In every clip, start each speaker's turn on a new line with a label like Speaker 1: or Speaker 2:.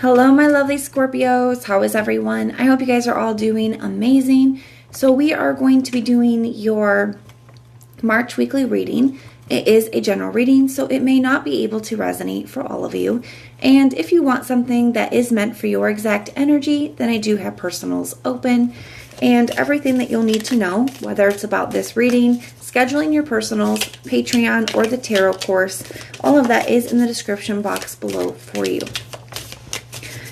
Speaker 1: Hello, my lovely Scorpios. How is everyone? I hope you guys are all doing amazing. So we are going to be doing your March weekly reading. It is a general reading, so it may not be able to resonate for all of you. And if you want something that is meant for your exact energy, then I do have personals open. And everything that you'll need to know, whether it's about this reading, scheduling your personals, Patreon, or the tarot course, all of that is in the description box below for you.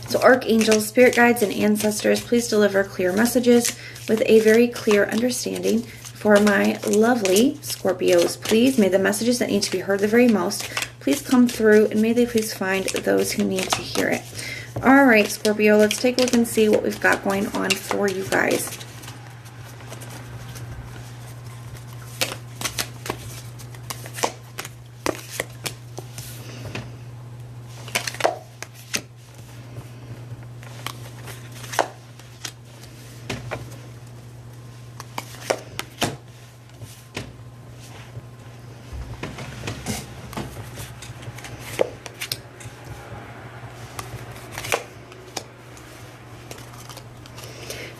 Speaker 1: So archangels, spirit guides, and ancestors, please deliver clear messages with a very clear understanding for my lovely Scorpios. Please, may the messages that need to be heard the very most, please come through, and may they please find those who need to hear it. All right, Scorpio, let's take a look and see what we've got going on for you guys.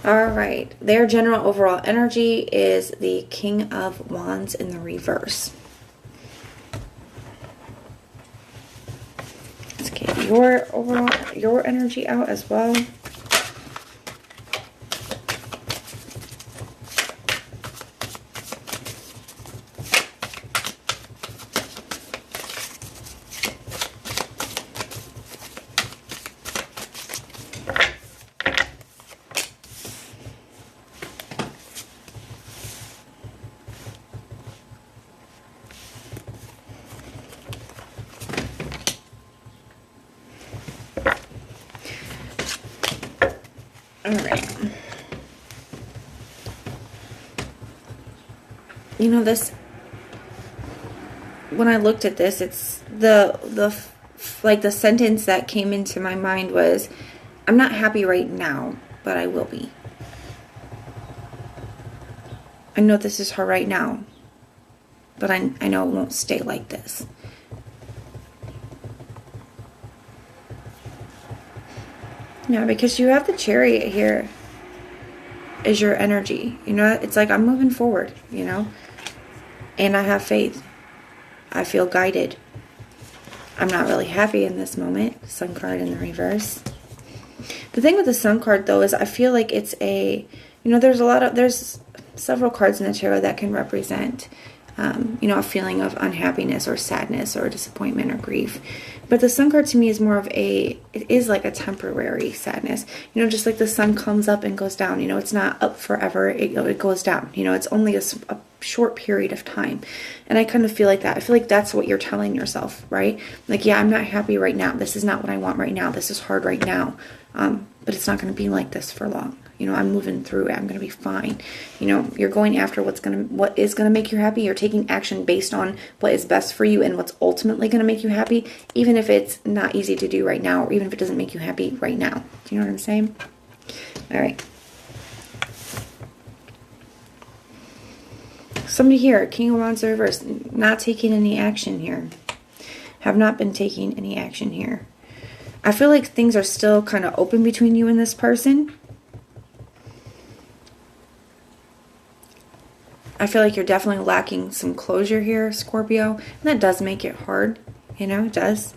Speaker 1: All right, their general overall energy is the King of Wands in the reverse. Let's get your energy out as well. All right. You know, this, when I looked at this, it's the sentence that came into my mind was, I'm not happy right now, but I will be. I know this is hard right now, but I know it won't stay like this. Yeah, because you have the Chariot here as your energy. You know, it's like I'm moving forward, you know, and I have faith. I feel guided. I'm not really happy in this moment. Sun card in the reverse. The thing with the Sun card, though, is I feel like it's a, you know, there's several cards in the tarot that can represent, you know, a feeling of unhappiness or sadness or disappointment or grief. But the Sun card to me is more of it is like a temporary sadness. You know, just like the sun comes up and goes down. You know, it's not up forever. It goes down. You know, it's only a short period of time. And I kind of feel like that. I feel like that's what you're telling yourself, right? Like, yeah, I'm not happy right now. This is not what I want right now. This is hard right now. But it's not going to be like this for long. You know, I'm moving through it. I'm going to be fine. You know, you're going after what is going to make you happy. You're taking action based on what is best for you and what's ultimately going to make you happy, even if it's not easy to do right now, or even if it doesn't make you happy right now. Do you know what I'm saying? All right. Somebody here, King of Wands reverse, not taking any action here. Have not been taking any action here. I feel like things are still kind of open between you and this person. I feel like you're definitely lacking some closure here, Scorpio. And that does make it hard. You know, it does.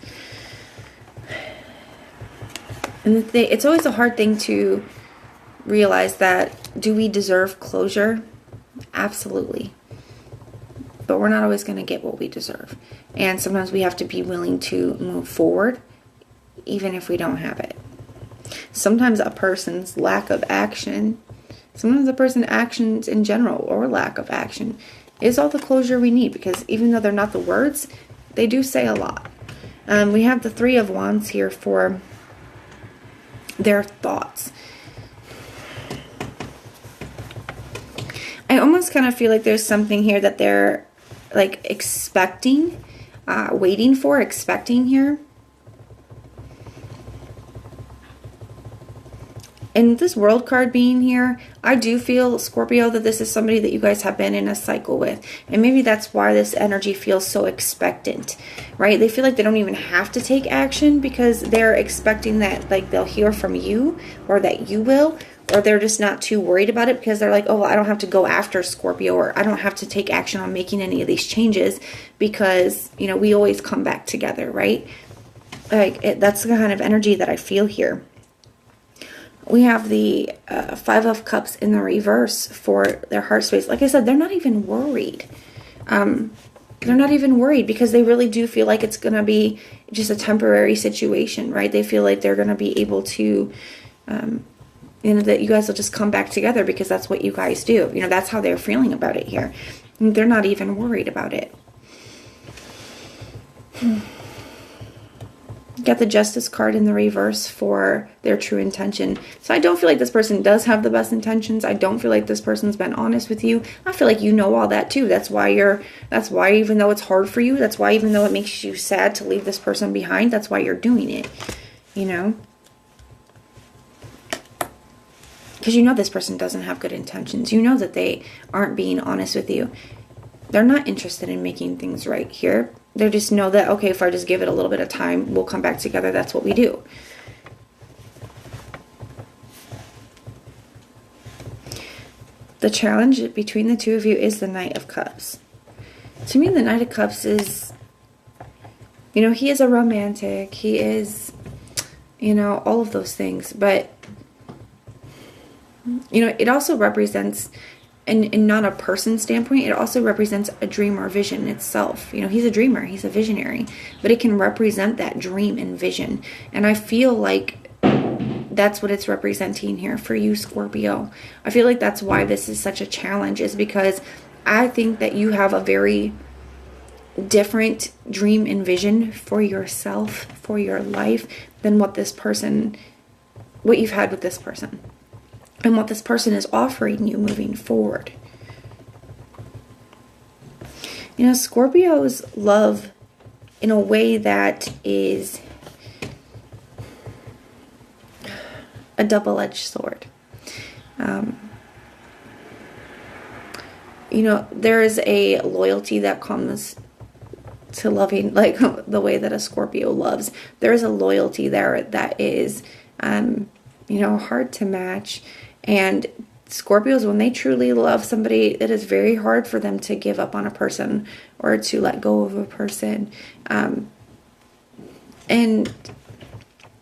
Speaker 1: And it's always a hard thing to realize that, do we deserve closure? Absolutely. But we're not always going to get what we deserve. And sometimes we have to be willing to move forward, even if we don't have it. Sometimes a person's lack of action, sometimes a person's actions in general, or lack of action, is all the closure we need. Because even though they're not the words, they do say a lot. We have the Three of Wands here for their thoughts. I almost kind of feel like there's something here that they're like expecting, waiting for, expecting here. And this World card being here, I do feel, Scorpio, that this is somebody that you guys have been in a cycle with. And maybe that's why this energy feels so expectant, right? They feel like they don't even have to take action because they're expecting that, like, they'll hear from you or that you will. Or they're just not too worried about it because they're like, oh, well, I don't have to go after Scorpio, or I don't have to take action on making any of these changes because, you know, we always come back together, right? Like, that's the kind of energy that I feel here. We have the Five of Cups in the reverse for their heart space. Like I said, they're not even worried. They're not even worried because they really do feel like it's going to be just a temporary situation, right? They feel like they're going to be able to, you know, that you guys will just come back together because that's what you guys do. You know, that's how they're feeling about it here. They're not even worried about it. Got the Justice card in the reverse for their true intention. So I don't feel like this person does have the best intentions. I don't feel like this person's been honest with you. I feel like you know all that too. That's why even though it's hard for you, that's why even though it makes you sad to leave this person behind, that's why you're doing it, you know? Because you know this person doesn't have good intentions. You know that they aren't being honest with you. They're not interested in making things right here. They just know that, okay, if I just give it a little bit of time, we'll come back together. That's what we do. The challenge between the two of you is the Knight of Cups. To me, the Knight of Cups is, you know, he is a romantic. He is, you know, all of those things. But, you know, it also represents, and not a person standpoint, it also represents a dream or vision itself. You know, he's a dreamer, he's a visionary, but it can represent that dream and vision. And I feel like that's what it's representing here for you, Scorpio. I feel like that's why this is such a challenge, is because I think that you have a very different dream and vision for yourself, for your life, than what you've had with this person. And what this person is offering you moving forward. You know, Scorpios love in a way that is a double-edged sword. You know, there is a loyalty that comes to loving, like the way that a Scorpio loves. There is a loyalty there that is, you know, hard to match. And Scorpios, when they truly love somebody, it is very hard for them to give up on a person or to let go of a person. And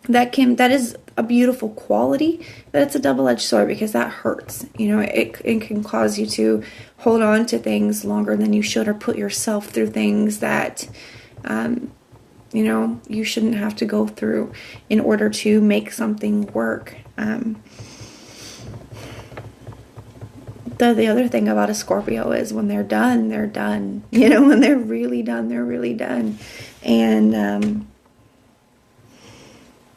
Speaker 1: that is a beautiful quality, but it's a double-edged sword because that hurts. You know, it can cause you to hold on to things longer than you should, or put yourself through things that, you know, you shouldn't have to go through in order to make something work. The other thing about a Scorpio is when they're done, they're done. You know, when they're really done, they're really done. And,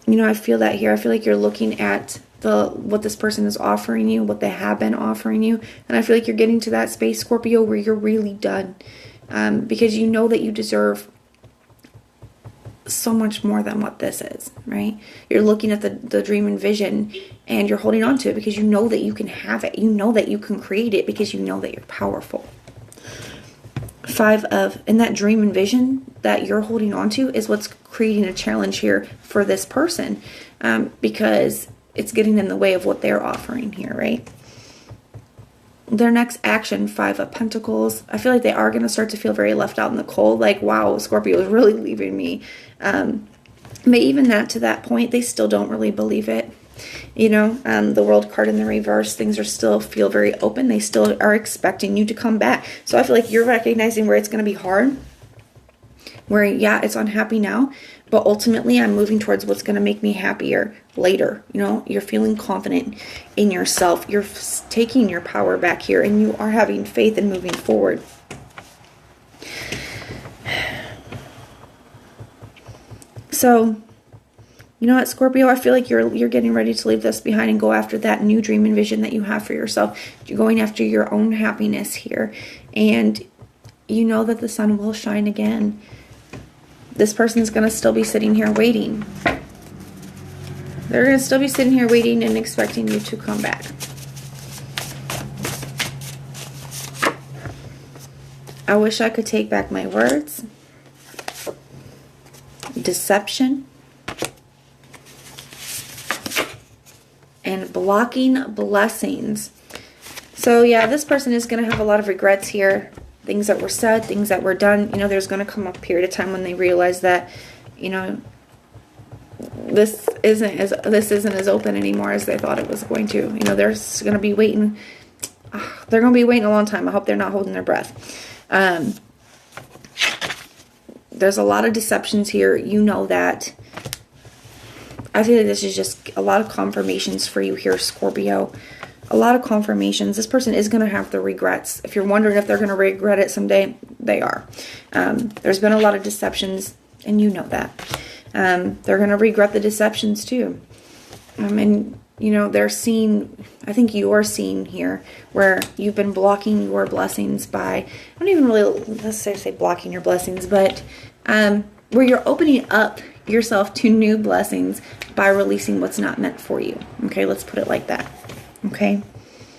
Speaker 1: you know, I feel that here. I feel like you're looking at what this person is offering you, what they have been offering you. And I feel like you're getting to that space, Scorpio, where you're really done. Because you know that you deserve so much more than what this is, right? You're looking at the dream and vision, and you're holding on to it because you know that you can have it. You know that you can create it because you know that you're powerful. And that dream and vision that you're holding on to is what's creating a challenge here for this person, because it's getting in the way of what they're offering here, right? Their next action, Five of Pentacles, I feel like they are going to start to feel very left out in the cold. Like, wow, Scorpio is really leaving me. But even to that point, they still don't really believe it. You know, the World card in the reverse, things feel very open. They still are expecting you to come back. So I feel like you're recognizing where it's going to be hard. Where, yeah, it's unhappy now, but ultimately I'm moving towards what's going to make me happier later. You know, you're feeling confident in yourself. You're taking your power back here, and you are having faith in moving forward. So, you know what, Scorpio, I feel like you're getting ready to leave this behind and go after that new dream and vision that you have for yourself. You're going after your own happiness here, and you know that the sun will shine again. This person's going to still be sitting here waiting. They're going to still be sitting here waiting and expecting you to come back. I wish I could take back my words. Deception. And blocking blessings. So yeah, this person is going to have a lot of regrets here. Things that were said, things that were done. You know, there's going to come a period of time when they realize that, you know, this isn't as open anymore as they thought it was going to. You know, they're going to be waiting. They're going to be waiting a long time. I hope they're not holding their breath. There's a lot of deceptions here. You know that. I feel like this is just a lot of confirmations for you here, Scorpio. A lot of confirmations. This person is going to have the regrets. If you're wondering if they're going to regret it someday, they are. There's been a lot of deceptions, and you know that. They're going to regret the deceptions too. And, you know, they're seeing, I think you're seeing here where you've been blocking your blessings by, I don't even really necessarily say blocking your blessings, but where you're opening up yourself to new blessings by releasing what's not meant for you. Okay, let's put it like that. Okay,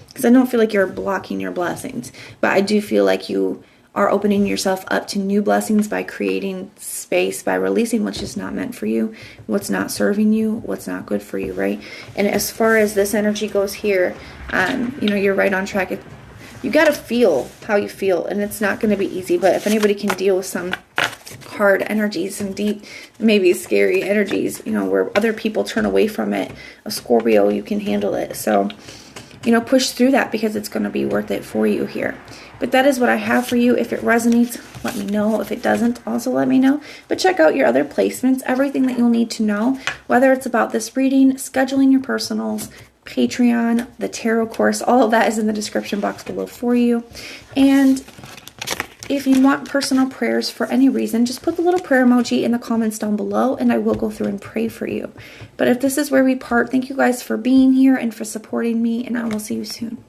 Speaker 1: because I don't feel like you're blocking your blessings, but I do feel like you are opening yourself up to new blessings by creating space, by releasing what's just not meant for you, what's not serving you, what's not good for you, right? And as far as this energy goes here, you know, you're right on track. You got to feel how you feel, and it's not going to be easy, but if anybody can deal with some hard energies, some deep, maybe scary energies, you know, where other people turn away from it, a Scorpio, you can handle it. So, you know, push through that because it's going to be worth it for you here. But that is what I have for you. If it resonates, let me know. If it doesn't, also let me know. But check out your other placements, everything that you'll need to know, whether it's about this reading, scheduling your personals, Patreon, the tarot course, all of that is in the description box below for you. And if you want personal prayers for any reason, just put the little prayer emoji in the comments down below and I will go through and pray for you. But if this is where we part, thank you guys for being here and for supporting me, and I will see you soon.